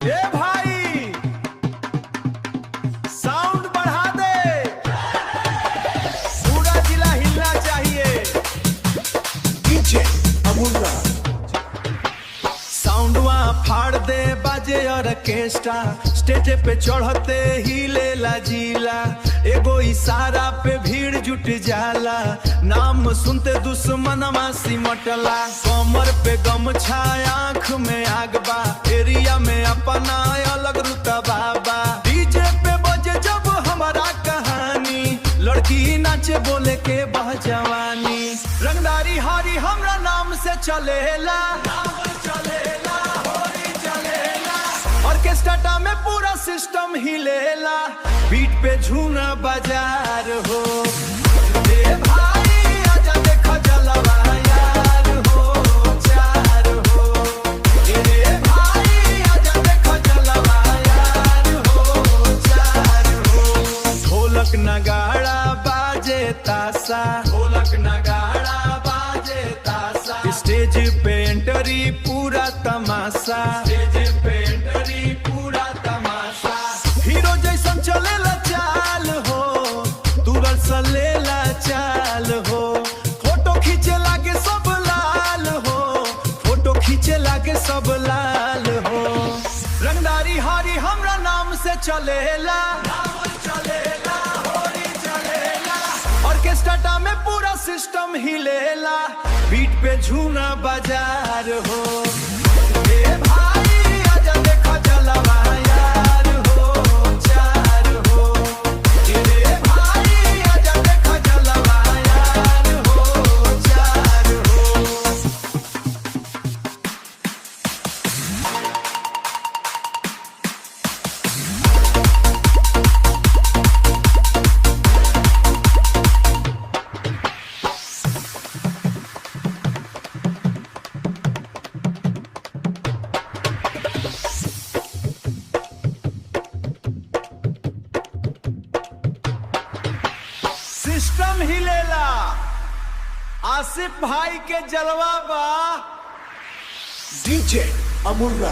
ए भाई साउंड बढ़ा दे, पूरा जिला हिलना चाहिए। डीजे अमूल्य साउंडवा फाड़ दे, बाजे ऑर्केस्ट्रा, स्टेज पे चढ़ते ही लेला जिला। एगो इशारा पे भीड़ जुट जाला, नाम सुनते दुश्मनमा सिमटला। कमर पे गमछा, आंख में आग बा, एरिया में अपना अलग रुतबा बा। डीजे पे बजे जब हमारा कहानी, लड़की नाचे बोले के बह जवानी। रंगदारी हारी हमरा नाम से चलेला, ऑर्केस्ट्रा में पूरा सिस्टम हिलेला, बीट पे झूना बाजार हो। ए भाई आजा देखो जलवा यार हो, चार हो। ए भाई आजा देखो जलवा यार हो, चार हो। ढोलक नगाड़ा बाजे तासा, ढोलक नगाड़ा बाजे तासा। स्टेज पे एंट्री पूरा तमाशा, स्टेज पे एंट्री पूरा तमाशा। हीरो जैसन चलेला चाल हो, तुरल सलेला चाल हो। फोटो खींचे लागे सब लाल हो, फोटो खींचे लागे सब लाल हो। रंगदारी हारी हमरा नाम से चलेला, ऑर्केस्ट्रा में पूरा सिस्टम हिलेला, बीट पे झूना बाजार हो। ए भाई आजा देखो जलवा यार हो, चार हो। ए भाई आजा देखो जलवा यार हो, चार हो। सिस्टम हिलेला, आसिफ भाई के जलवा बा। डीजे अमूल्य